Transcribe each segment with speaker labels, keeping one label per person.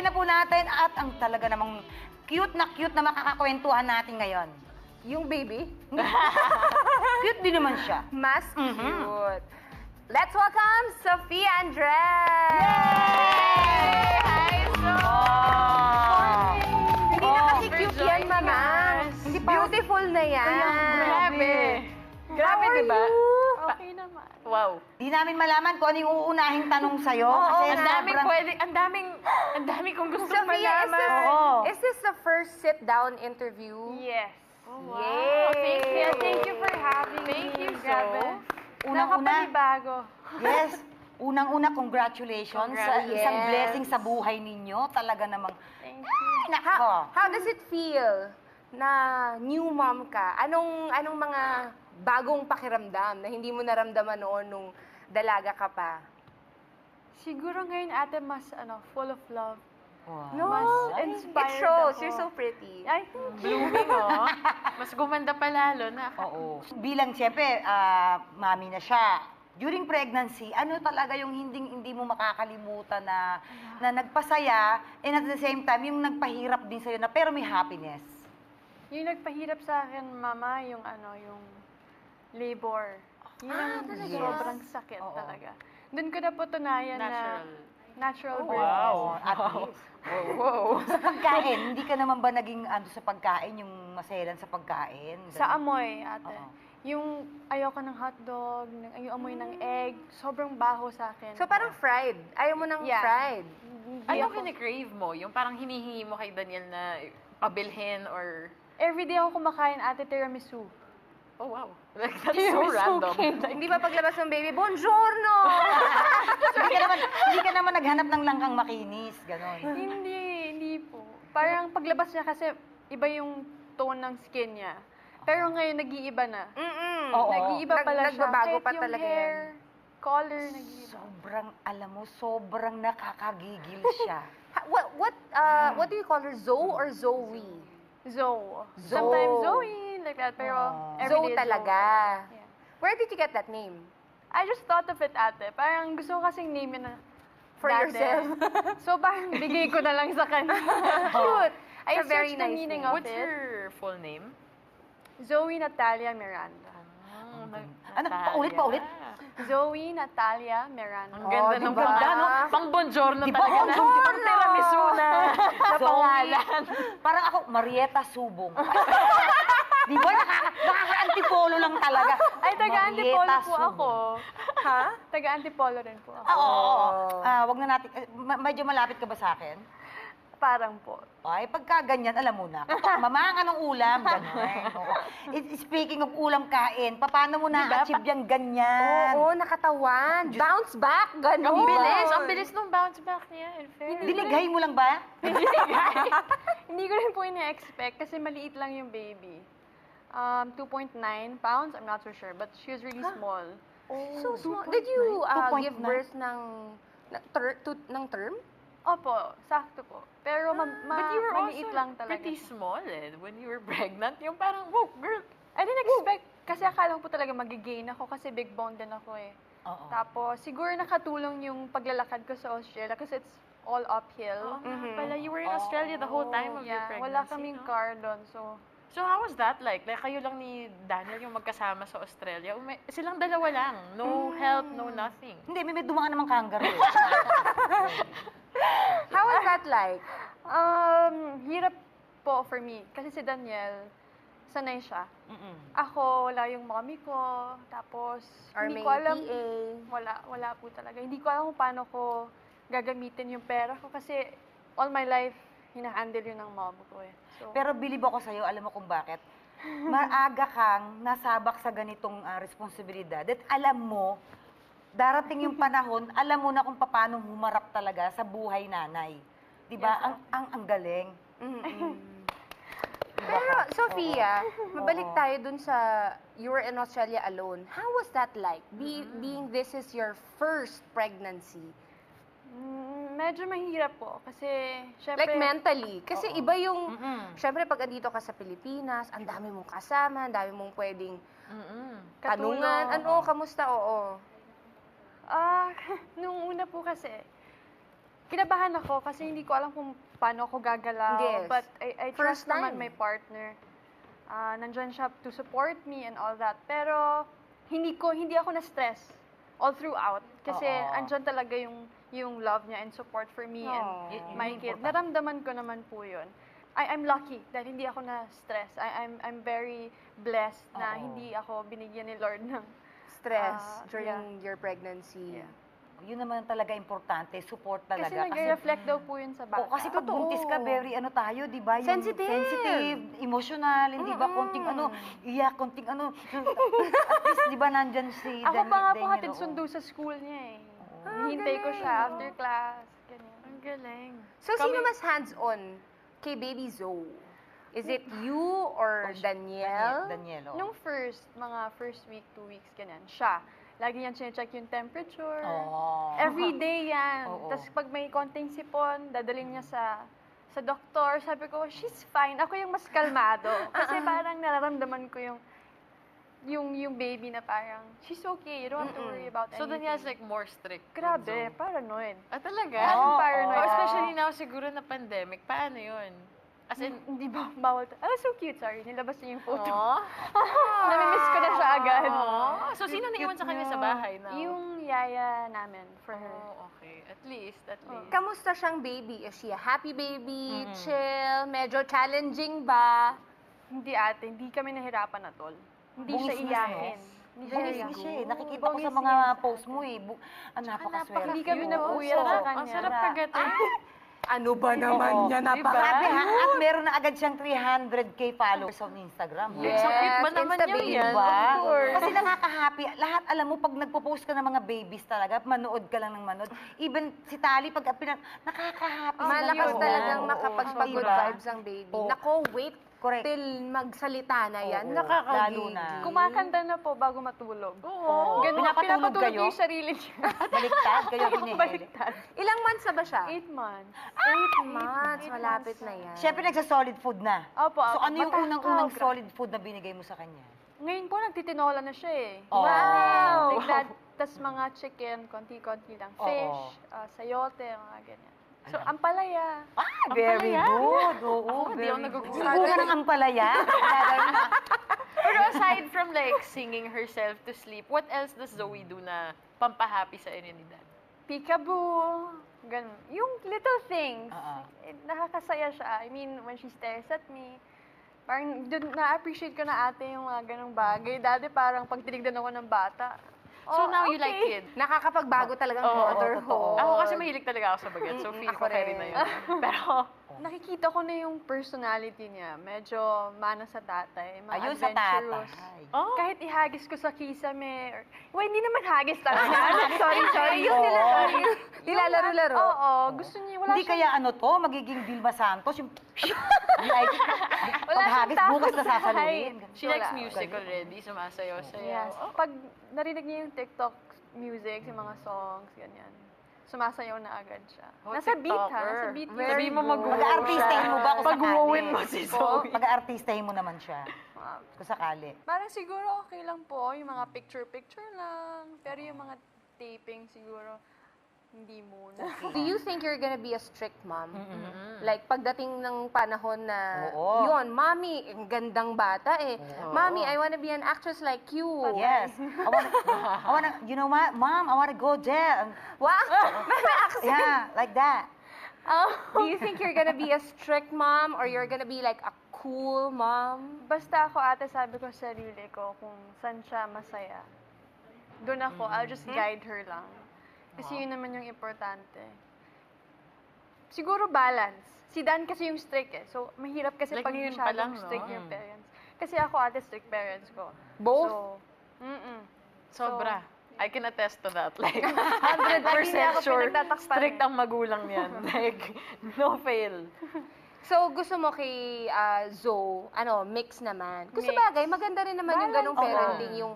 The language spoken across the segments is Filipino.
Speaker 1: na po natin at ang talaga namang cute na makakakwentuhan natin ngayon.
Speaker 2: Yung baby?
Speaker 1: Cute din naman siya.
Speaker 2: Mas cute. Let's welcome Sophia Andres!
Speaker 3: Hi, So!
Speaker 2: Hindi na kasi cute yan, Mama.
Speaker 1: Hindi pa.
Speaker 2: Beautiful na yan.
Speaker 3: Grabe. Grabe,
Speaker 2: How are
Speaker 3: di ba?
Speaker 2: you?
Speaker 3: Okay naman. Wow.
Speaker 1: Di namin malaman kung ano yung uunahing tanong sa'yo. kasi
Speaker 3: Ang daming
Speaker 1: sobrang-
Speaker 3: pwede, ang daming kong gustong
Speaker 2: Sophia,
Speaker 3: malaman.
Speaker 1: Oo.
Speaker 2: is this the first sit-down interview?
Speaker 3: Yes. Oh, wow.
Speaker 2: Yay!
Speaker 3: Thank you for having me. Thank you,
Speaker 1: Grabe.
Speaker 3: So.
Speaker 1: Unang-una,
Speaker 3: Nakapanibago.
Speaker 1: yes. Unang-una, congratulations sa
Speaker 3: Congrats.
Speaker 1: isang
Speaker 2: Yes.
Speaker 1: blessing sa buhay ninyo. Talaga namang,
Speaker 3: Thank you.
Speaker 1: nako.
Speaker 2: How does it feel na new mom ka? Anong mga bagong pakiramdam na hindi mo naramdaman noon nung dalaga ka pa?
Speaker 3: Siguro ngayon, ate, mas full of love.
Speaker 1: Wow.
Speaker 2: No,
Speaker 3: Mas
Speaker 2: it
Speaker 3: inspired
Speaker 2: shows.
Speaker 3: ako.
Speaker 2: You're so pretty.
Speaker 3: I think blooming, oh. Mas gumanda pa lalo na.
Speaker 1: Oo. Bilang siyempre, mami na siya. During pregnancy, ano talaga yung hindi mo makakalimutan na nagpasaya and at the same time, yung nagpahirap din sa'yo na pero may happiness?
Speaker 3: Yung nagpahirap sa akin, mama, yung labor. Yun ang
Speaker 2: talaga?
Speaker 3: sobrang sakit
Speaker 1: Oo.
Speaker 3: talaga. Doon ko napatunayan na natural birth.
Speaker 1: Wow. At least.
Speaker 3: Wow.
Speaker 1: Sa pagkain, hindi ka naman ba naging sa pagkain, yung maselan sa pagkain?
Speaker 3: Sa amoy, ate.
Speaker 1: Oo.
Speaker 3: Yung ayoko ng hotdog, yung amoy ng egg, sobrang baho sa akin.
Speaker 2: So parang fried. Ayaw mo ng
Speaker 3: Yeah.
Speaker 2: fried.
Speaker 3: Hindi
Speaker 4: Ano
Speaker 3: ako-
Speaker 4: kine-crave mo? Yung parang hinihingi mo kay Daniel na pabilhin or...
Speaker 3: Everyday ako kumakain, ate, tiramisu.
Speaker 4: Oh, wow. Like, that's so random.
Speaker 2: Hindi ba paglabas ng baby, buongiorno!
Speaker 1: hindi ka naman naghanap ng langkang makinis, gano'n.
Speaker 3: Hindi po. Parang paglabas niya kasi iba yung tone ng skin niya. Pero ngayon, nag-iiba na.
Speaker 1: Oo.
Speaker 3: Nag-iiba pala siya.
Speaker 2: Nagbabago
Speaker 3: Kahit
Speaker 2: pa
Speaker 3: yung
Speaker 2: talaga
Speaker 3: hair,
Speaker 2: yan.
Speaker 3: color, nag-iiba.
Speaker 1: Sobrang, alam mo, sobrang nakakagigil siya.
Speaker 2: What do you call her? Zoe or Zoe?
Speaker 3: Zoe.
Speaker 2: Zoe.
Speaker 3: Sometimes Zoe, like that. Pero
Speaker 1: Oh.
Speaker 3: everyday
Speaker 2: Zoe talaga.
Speaker 3: Yeah.
Speaker 2: Where did you get that name?
Speaker 3: I just thought of it, ate. Parang gusto ko kasing name yun na
Speaker 2: For
Speaker 3: dati.
Speaker 2: yourself?
Speaker 3: So parang bigay ko na lang sa kanya. Cute. I
Speaker 2: It's a very
Speaker 3: searched the
Speaker 2: nice
Speaker 3: meaning
Speaker 2: name.
Speaker 3: of
Speaker 4: What's
Speaker 3: it.
Speaker 4: your full name?
Speaker 3: Zoe Natalia Miranda.
Speaker 1: Ano, paulit?
Speaker 3: Zoe Natalia Miranda.
Speaker 4: Ang ganda ng
Speaker 1: diba?
Speaker 4: ganda, no? Pang buongiorno
Speaker 1: Diba?
Speaker 4: talaga.
Speaker 1: Buongiorno!
Speaker 4: Pang tiramisu na pangalan.
Speaker 1: Parang ako, Marieta Subong. Di ba? Nakaka-antipolo lang talaga.
Speaker 3: Ay, taga-antipolo
Speaker 1: Marieta
Speaker 3: po ako.
Speaker 1: Subong.
Speaker 2: Ha?
Speaker 3: Taga-antipolo rin po ako.
Speaker 1: Oo. Wag na natin, medyo malapit ka ba sa akin?
Speaker 3: Parang po.
Speaker 1: Ay, pagka ganyan, alam mo na. Mamang, anong ulam? Ganon. Oo. Speaking of ulam kain, paano mo na-achieve yung ganyan?
Speaker 2: Oo, nakatawan. Bounce back, gano'n.
Speaker 4: Ang bilis nung bounce back niya. In fairness.
Speaker 1: Dinighay mo lang ba?
Speaker 3: Hindi ko rin po ina-expect kasi maliit lang yung baby. 2.9 pounds, I'm not so sure, but she was really small.
Speaker 2: So small. Did you
Speaker 1: 2.9?
Speaker 2: give birth ng term?
Speaker 3: Opo, sakto po. Pero
Speaker 4: But you were
Speaker 3: maliit
Speaker 4: also
Speaker 3: lang talaga.
Speaker 4: pretty
Speaker 3: siya.
Speaker 4: small when you were pregnant. Yung parang, whoa, girl.
Speaker 3: I didn't expect, kasi akala ko po talaga mag-gain ako kasi big bone din ako eh.
Speaker 1: Oo.
Speaker 3: Tapos, siguro nakatulong yung paglalakad ko sa Australia kasi it's all uphill.
Speaker 4: Pala, you were in Australia the whole time of your
Speaker 3: Yeah,
Speaker 4: pregnancy.
Speaker 3: wala kaming
Speaker 4: no?
Speaker 3: car doon. So,
Speaker 4: how was that like? Like, kayo lang ni Daniel yung magkasama sa Australia. Silang dalawa lang. No help, no nothing.
Speaker 1: Hindi, may dumaan namang kangaroo.
Speaker 2: How was that like?
Speaker 3: hirap po for me. Kasi si Daniel, sanay siya.
Speaker 1: Mm-mm.
Speaker 3: Ako, wala yung mommy ko. Tapos,
Speaker 2: Or
Speaker 3: hindi
Speaker 2: may
Speaker 3: ko alam.
Speaker 2: PA?
Speaker 3: Wala po talaga. Hindi ko alam kung paano ko gagamitin yung pera ko. Kasi all my life, hina-handle yun ng mom ko eh. So,
Speaker 1: Pero bilib ako sa'yo, alam mo kung bakit? Maaga kang nasabak sa ganitong responsibilidad. At alam mo, darating yung panahon, alam mo na kung paano humarap talaga sa buhay nanay. Di ba?
Speaker 3: Yes,
Speaker 1: Ang galing.
Speaker 2: Pero, Sophia, mabalik
Speaker 1: Oo.
Speaker 2: tayo dun sa you were in Australia alone. How was that like? Being this is your first pregnancy.
Speaker 3: medyo mahirap po. Kasi, syempre...
Speaker 2: Like mentally. Kasi iba yung,
Speaker 1: Mm-mm.
Speaker 2: syempre pag andito ka sa Pilipinas, ang dami mong kasama, ang dami mong pwedeng
Speaker 3: katulong.
Speaker 2: tanungan. Ano, kamusta? Oo.
Speaker 3: Nung una po kasi, kinabahan ako kasi hindi ko alam kung paano ako gagalaw.
Speaker 2: Yes.
Speaker 3: But I
Speaker 2: First
Speaker 3: trust naman
Speaker 2: time.
Speaker 3: my partner. Nandyan siya to support me and all that. Pero hindi ako na-stress all throughout. Kasi
Speaker 1: Oo.
Speaker 3: andyan talaga yung love niya and support for me and
Speaker 2: Aw.
Speaker 1: Yun
Speaker 3: my
Speaker 1: yung
Speaker 3: kid.
Speaker 1: importante.
Speaker 3: Naramdaman ko naman po yun. I'm lucky that hindi ako na-stress. I'm very blessed na
Speaker 1: Oo.
Speaker 3: hindi ako binigyan ni Lord ng
Speaker 2: Stress during
Speaker 3: yeah.
Speaker 2: your pregnancy.
Speaker 3: Yeah.
Speaker 1: Yun naman talaga importante, support talaga.
Speaker 3: Kasi nag-reflect daw po yun sa bata.
Speaker 1: Kasi pag
Speaker 2: Totoo.
Speaker 1: buntis ka, very tayo, di ba? Yung
Speaker 2: Sensitive.
Speaker 1: Emotional, hindi ba? Konting iyak, konting at least, di ba, nandyan si
Speaker 3: Ako pa nga po
Speaker 1: Daniel,
Speaker 3: hatid
Speaker 1: oo.
Speaker 3: sundo sa school niya eh.
Speaker 2: Ah,
Speaker 3: Hintay ko
Speaker 2: galing.
Speaker 3: siya after class. Ganyan.
Speaker 4: Ang galing.
Speaker 2: So, sino mas hands-on kay Baby Zoe? Is it you or Danielle?
Speaker 1: Daniel, oo.
Speaker 3: Nung mga first week, 2 weeks, ganyan, siya. Lagi niyan sinecheck yung temperature.
Speaker 1: Oo.
Speaker 3: Every day yan.
Speaker 1: Oo.
Speaker 3: Tapos pag may konting sipon, dadalhin niya sa doktor. Sabi ko, she's fine. Ako yung mas kalmado. Kasi parang nararamdaman ko yung baby na parang, she's okay. You don't have to worry about
Speaker 4: So,
Speaker 3: anything.
Speaker 4: Daniel's like more strict. than
Speaker 3: Grabe,
Speaker 4: Zoe.
Speaker 3: paranoid.
Speaker 4: Ah, talaga?
Speaker 1: Oo.
Speaker 3: Paranoid.
Speaker 4: Oh,
Speaker 3: ako.
Speaker 4: especially now siguro na pandemic. Paano yun? As in,
Speaker 3: Hindi ba, bawal. Oh, so cute, sorry. Nilabas niya yung photo.
Speaker 4: Aw.
Speaker 3: Namimiss ko na siya agad.
Speaker 4: Aw. So, sino naiwan sa kanya sa bahay now?
Speaker 3: Yung yaya namin for her.
Speaker 4: Oh, okay. At least.
Speaker 2: Kamusta siyang baby? Is she a happy baby? Chill? Medyo challenging ba?
Speaker 3: Hindi ate, hindi kami nahirapan at all. Hindi
Speaker 1: Bungis
Speaker 3: siya
Speaker 1: na
Speaker 3: iyakin. Hindi siya
Speaker 1: Bungis
Speaker 3: iyakin.
Speaker 1: siya eh. Nakikita ko
Speaker 3: Bungis
Speaker 1: sa mga
Speaker 3: niya.
Speaker 1: post mo eh. Napakaswerte.
Speaker 3: Hindi kami
Speaker 1: mo.
Speaker 3: napuya
Speaker 1: Oo.
Speaker 3: sa
Speaker 4: Ang
Speaker 3: kanya.
Speaker 4: sarap kagatin.
Speaker 2: Ano ba naman
Speaker 1: Oo.
Speaker 2: yan?
Speaker 1: Grabe ha, at meron na agad siyang 300k followers on Instagram. ha?
Speaker 2: Yes.
Speaker 4: So cute ba naman
Speaker 2: Insta
Speaker 4: niya
Speaker 2: baby.
Speaker 4: yan?
Speaker 1: Diba?
Speaker 4: Of course.
Speaker 1: Kasi nakaka-happy. Lahat, alam mo, pag nagpo-post ka ng mga babies talaga, manood ka lang ng manood. Even si Tali, pag nakaka-happy. sila
Speaker 2: Malakas
Speaker 1: yun.
Speaker 2: talagang
Speaker 1: Oo,
Speaker 2: makapagpag-good
Speaker 1: diba?
Speaker 2: vibes ang baby.
Speaker 1: Oo.
Speaker 2: Nako, wait
Speaker 1: Correct.
Speaker 2: till magsalita na yan.
Speaker 1: Oo,
Speaker 2: Nakakagigil.
Speaker 1: lalo na.
Speaker 3: Kumakanta na po bago matulog.
Speaker 4: Oo.
Speaker 3: Ganun,
Speaker 1: Pinapatulog
Speaker 3: pinapatulog
Speaker 1: kayo?
Speaker 3: niya yung sarili niya.
Speaker 1: Baliktad, kayo pinihili.
Speaker 3: Baliktad.
Speaker 2: Ilang months na ba siya?
Speaker 3: 8 months.
Speaker 2: 8 months.
Speaker 3: 8
Speaker 2: Malapit
Speaker 3: months.
Speaker 2: na yan.
Speaker 1: Siyempre, nagsa-solid food na.
Speaker 3: Opo,
Speaker 1: So,
Speaker 3: opo.
Speaker 1: ano yung
Speaker 3: Matakaw,
Speaker 1: unang-unang
Speaker 3: grabe.
Speaker 1: solid food na binigay mo sa kanya?
Speaker 3: Ngayon po, nagtitinola na siya eh.
Speaker 1: Oh.
Speaker 2: Wow!
Speaker 3: Like that, tas mga chicken, konti-konti lang.
Speaker 1: Oo.
Speaker 3: Fish, sayote, mga ganyan. So, ampalaya.
Speaker 1: Very
Speaker 4: Ampalaya?
Speaker 1: good. Oo,
Speaker 4: Ako, hindi ako
Speaker 1: very
Speaker 4: nagugustuhan.
Speaker 1: good. Bunga ng ampalaya.
Speaker 4: Pero aside from like singing herself to sleep, what else does Zoe do na pampahappy sa inyo ni Dad?
Speaker 3: Peekaboo. Ganun. Yung little things.
Speaker 1: Oo.
Speaker 3: Nakakasaya siya. I mean, when she stares at me, parang dun, na-appreciate ko na ate yung mga ganong bagay. Dati parang pag tinignan ako ng bata,
Speaker 4: So
Speaker 3: oh,
Speaker 4: now you
Speaker 3: okay.
Speaker 4: like kids?
Speaker 2: Nakakapagbago talagang
Speaker 1: Oo,
Speaker 2: motherhood.
Speaker 1: totoo.
Speaker 4: Ako kasi mahilig talaga ako sa bagat, so feel
Speaker 2: Ako
Speaker 4: ko carry
Speaker 2: rin.
Speaker 4: na yun. Pero,
Speaker 3: Nakikita ko na yung personality niya. Medyo mana sa tatay.
Speaker 1: Ayun sa tatay.
Speaker 3: adventurous.
Speaker 4: oh,
Speaker 3: Kahit ihagis ko sa kisame, or, well, hindi naman hagis talaga. sorry.
Speaker 2: Yung
Speaker 1: Oo.
Speaker 2: nilalaro-laro.
Speaker 3: Oo, gusto niya, wala
Speaker 1: Hindi
Speaker 3: siyang-
Speaker 1: kaya magiging Vilma Santos, yung like,
Speaker 3: Wala
Speaker 1: paghagis,
Speaker 3: siyang
Speaker 1: bukas na
Speaker 3: takot sa
Speaker 1: sasaluhin.
Speaker 3: height.
Speaker 4: she likes
Speaker 3: Wala.
Speaker 4: music already, sumasayaw-sayaw.
Speaker 3: Yes.
Speaker 4: Oh,
Speaker 3: Pag narinig niya yung TikTok music, yung mga songs, ganyan, sumasayaw na agad siya.
Speaker 4: Oh,
Speaker 3: Nasa beat ha,
Speaker 4: TikToker.
Speaker 3: nasa beat yun.
Speaker 4: Sabihin mo
Speaker 2: good.
Speaker 4: mag-wow
Speaker 1: Mag-aartistahin mo ba kung sakali?
Speaker 4: Pag-wowin mo si Zoe.
Speaker 1: Mag-aartistahin mo naman siya.
Speaker 3: Ah,
Speaker 1: Kung sakali.
Speaker 3: Parang siguro okay lang po, yung mga picture-picture lang. Pero yung mga taping siguro, hindi muna.
Speaker 2: Do you think you're gonna be a strict mom?
Speaker 4: Mm-mm.
Speaker 2: Like, pagdating ng panahon na,
Speaker 1: Oo.
Speaker 2: yun, Mommy, ang gandang bata eh.
Speaker 1: Oo.
Speaker 2: Mommy, I wanna be an actress like you.
Speaker 1: Yes. I wanna, you know what, Mom, I wanna go there.
Speaker 2: Wow!
Speaker 1: Yeah, like that.
Speaker 2: Do you think you're gonna be a strict mom or you're gonna be like a cool mom?
Speaker 3: Basta ako ate, sabi ko sa sarili ko kung saan siya masaya. Doon ako, I'll just guide her lang. Kasi yun naman yung importante. Siguro balance. Si Dan kasi yung strict eh. So, mahirap kasi
Speaker 4: Like
Speaker 3: pag
Speaker 4: ngayon pa lang,
Speaker 3: masyadong
Speaker 4: no?
Speaker 3: strict yung parents. Kasi ako ate, strict parents ko.
Speaker 2: Both?
Speaker 3: So,
Speaker 4: Sobra. I can attest to that. Like,
Speaker 3: Lagi niya
Speaker 4: 100%
Speaker 3: ako
Speaker 4: sure,
Speaker 3: pinagtatakpan
Speaker 4: strict
Speaker 3: eh.
Speaker 4: ang magulang yan. Like, no fail.
Speaker 2: So, gusto mo kay Zoe, mix naman. Kung
Speaker 3: Mix.
Speaker 2: sabagay, maganda rin naman yung ganong
Speaker 1: Balance.
Speaker 2: parenting, yung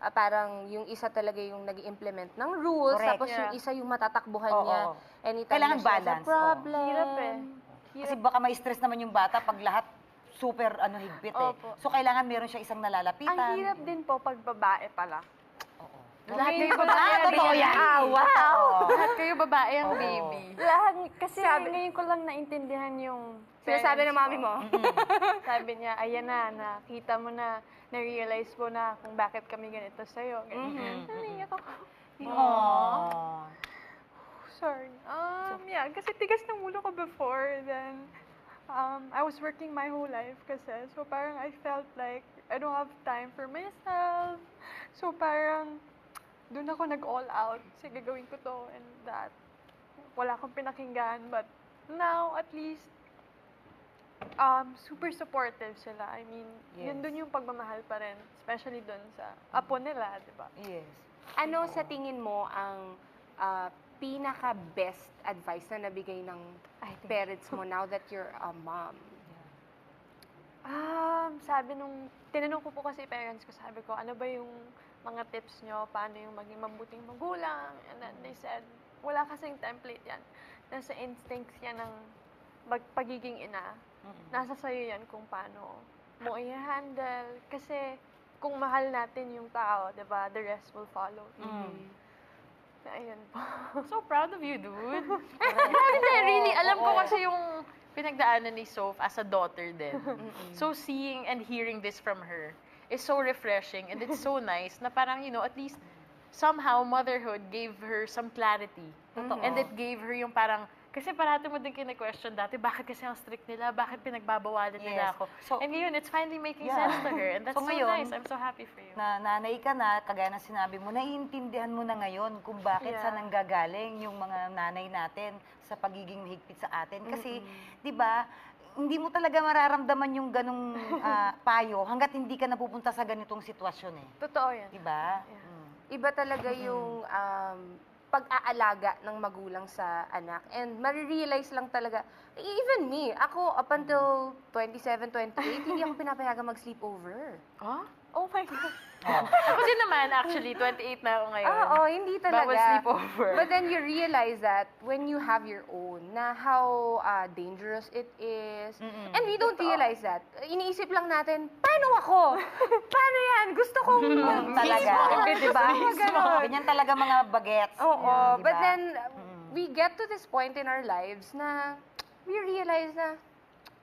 Speaker 2: parang yung isa talaga yung nag implement ng rules,
Speaker 1: Correct.
Speaker 2: tapos yung
Speaker 3: Yeah.
Speaker 2: isa yung matatakbuhan
Speaker 1: Oo.
Speaker 2: niya anytime
Speaker 1: Kailangan
Speaker 2: na siya has a
Speaker 1: balance, oo.
Speaker 2: problem.
Speaker 3: Hirap eh.
Speaker 1: Kasi baka ma-stress naman yung bata pag lahat super higpit eh.
Speaker 3: Opo.
Speaker 1: So, kailangan meron siya isang nalalapitan.
Speaker 3: Ang hirap din po pag babae pala.
Speaker 1: Oo.
Speaker 4: Lahat
Speaker 3: Ngayon
Speaker 4: kayo
Speaker 3: ko lang
Speaker 4: babae.
Speaker 3: yan
Speaker 1: Totoo yan.
Speaker 2: Ah, wow!
Speaker 4: Lahat kayo babae ang
Speaker 1: Oo.
Speaker 4: baby.
Speaker 3: Lahat, kasi
Speaker 2: Sabi-
Speaker 3: ngayon ko lang naintindihan yung
Speaker 2: Sinasabi
Speaker 3: parents
Speaker 2: ng mami
Speaker 3: ko.
Speaker 2: mo.
Speaker 3: Sabi niya, ayan na, nakita mo na-realize mo na kung bakit kami ganito sa'yo. Ganyan. Naiyak ako.
Speaker 1: Aww.
Speaker 3: Sorry. Yeah, kasi tigas ng ulo ko before. Then, I was working my whole life kasi. So, parang I felt like I don't have time for myself. So, parang doon ako nag-all out. Sige, gawin ko to and that. Wala akong pinakinggan. But now, at least, super supportive sila. I mean, yun
Speaker 1: Yes.
Speaker 3: doon yung pagmamahal pa rin. Especially doon sa apo nila, di ba?
Speaker 1: Yes.
Speaker 2: Ano sa tingin mo ang pinaka-best advice na nabigay ng parents mo now that you're a mom?
Speaker 3: Sabi nung, tinanong ko po kasi parents ko, sabi ko, ano ba yung mga tips nyo, paano yung maging mabuting magulang? And then they said, wala kasing template yan. Nasa instincts yan ng pagiging ina. Nasa sayo yan kung paano mo i-handle. Kasi kung mahal natin yung tao, di ba, the rest will follow. Ayun po.
Speaker 4: So proud of you, dude. Hindi, really. Alam ko kasi yung pinagdaanan ni Soph as a daughter din. So seeing and hearing this from her is so refreshing and it's so nice na parang, you know, at least somehow motherhood gave her some clarity.
Speaker 1: Totoo.
Speaker 4: And it gave her yung parang, kasi parati mo din kina-question dati, bakit kasi ang strict nila, bakit pinagbabawalan nila
Speaker 1: Yes.
Speaker 4: ako.
Speaker 1: So-
Speaker 4: and ngayon, it's finally making
Speaker 1: Yeah.
Speaker 4: sense to her. And that's
Speaker 1: So
Speaker 4: so,
Speaker 1: ngayon,
Speaker 4: nice. I'm so happy for you.
Speaker 1: Na nanay ka na, kagaya ng sinabi mo, naiintindihan mo na ngayon kung bakit
Speaker 3: Yeah.
Speaker 1: saan nanggagaling yung mga nanay natin sa pagiging mahigpit sa atin. Kasi, di ba, hindi mo talaga mararamdaman yung ganong payo hanggat hindi ka napupunta sa ganitong sitwasyon eh.
Speaker 3: Totoo yan.
Speaker 1: Di ba?
Speaker 3: Yeah.
Speaker 2: Iba talaga yung pag-aalaga ng magulang sa anak. And marirealize lang talaga, even me, ako up until 27, 28, hindi ako pinapayagan mag-sleepover.
Speaker 4: Huh?
Speaker 3: Oh my God.
Speaker 4: Ako din naman, actually, 28 na ako ngayon.
Speaker 2: Oo, hindi talaga.
Speaker 4: Bawal sleepover.
Speaker 2: But then you realize that when you have your own, na how dangerous it is. And we don't realize that. Iniisip lang natin, paano ako? Paano yan? Gusto kong
Speaker 1: talaga.
Speaker 2: di ba? Ganon.
Speaker 1: Ganyan talaga mga bagets.
Speaker 2: Oo,
Speaker 1: Yan, di
Speaker 2: but
Speaker 1: ba?
Speaker 2: then we get to this point in our lives na we realize na,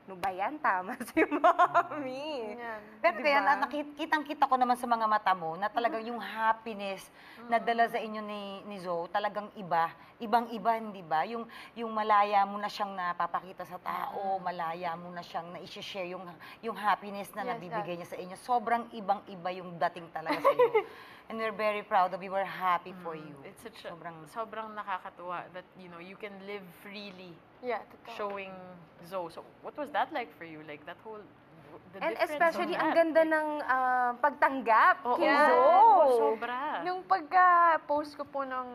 Speaker 2: ano ba yan? Tama si mommy.
Speaker 3: Yan.
Speaker 1: Pero
Speaker 2: Di
Speaker 1: kaya
Speaker 2: ba?
Speaker 1: kitang-kita ko naman sa mga mata mo na talagang yung happiness na dala sa inyo ni Zoe, talagang iba. Ibang-iba, hindi ba? Yung malaya mo na siyang napapakita sa tao, malaya mo na siyang na-share yung happiness na
Speaker 3: Yes,
Speaker 1: nabibigay niya sa inyo. Sobrang ibang-iba yung dating talaga sa iyo. And we're very proud of you. We're happy for you.
Speaker 4: It's such a,
Speaker 1: Sobrang-
Speaker 4: sobrang nakakatuwa that, you know, you can live freely
Speaker 3: Yeah, totoo.
Speaker 4: showing Zoe. So, what was that like for you? Like, that whole, the
Speaker 2: And
Speaker 4: difference
Speaker 2: especially,
Speaker 4: of
Speaker 2: ang
Speaker 4: that,
Speaker 2: ganda
Speaker 4: like,
Speaker 2: ng pagtanggap
Speaker 4: Oo,
Speaker 2: kay
Speaker 3: Yeah.
Speaker 2: Zoe.
Speaker 4: sobra.
Speaker 3: Nung pagka-post ko po ng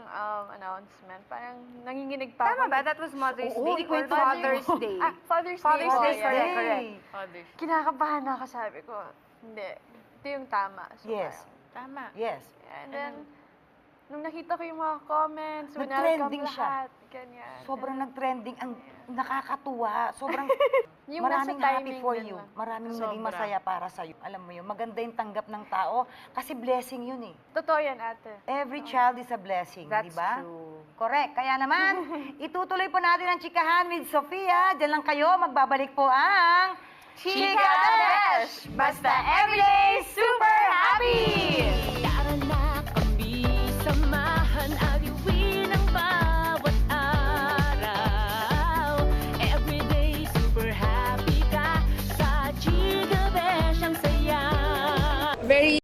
Speaker 3: announcement, parang nanginginig pa
Speaker 2: Tama
Speaker 3: ako.
Speaker 2: ba? That was Mother's
Speaker 1: Oo,
Speaker 2: Day or
Speaker 1: ikwento mo.
Speaker 2: Father's Day?
Speaker 3: Father's Day.
Speaker 2: Father's
Speaker 3: po,
Speaker 2: Day,
Speaker 3: yeah.
Speaker 2: correct, correct.
Speaker 4: Others.
Speaker 3: Kinakabahan ako, sabi ko. Hindi. Ito yung tama. So,
Speaker 1: Yes.
Speaker 4: Tama.
Speaker 1: Yes.
Speaker 3: And then, nung nakita ko yung mga comments,
Speaker 1: Nag-trending
Speaker 3: welcome
Speaker 1: siya.
Speaker 3: lahat, ganyan.
Speaker 1: Sobrang nag-trending. Ang nakakatuwa. Sobrang
Speaker 3: Yung
Speaker 1: maraming
Speaker 3: nasa
Speaker 1: happy
Speaker 3: timing
Speaker 1: for
Speaker 3: din
Speaker 1: you.
Speaker 3: lang.
Speaker 1: Maraming
Speaker 4: Sobra.
Speaker 1: naging masaya para sa'yo. Alam mo yun, maganda yung tanggap ng tao kasi blessing yun eh.
Speaker 3: Totoo yan, ate.
Speaker 1: Every child is a blessing, di
Speaker 2: That's
Speaker 1: ba?
Speaker 2: true.
Speaker 1: Correct. Kaya naman, itutuloy po natin ang chikahan with Sofia. Diyan lang kayo, magbabalik po ang
Speaker 2: Chika Dash! Basta everyday super happy!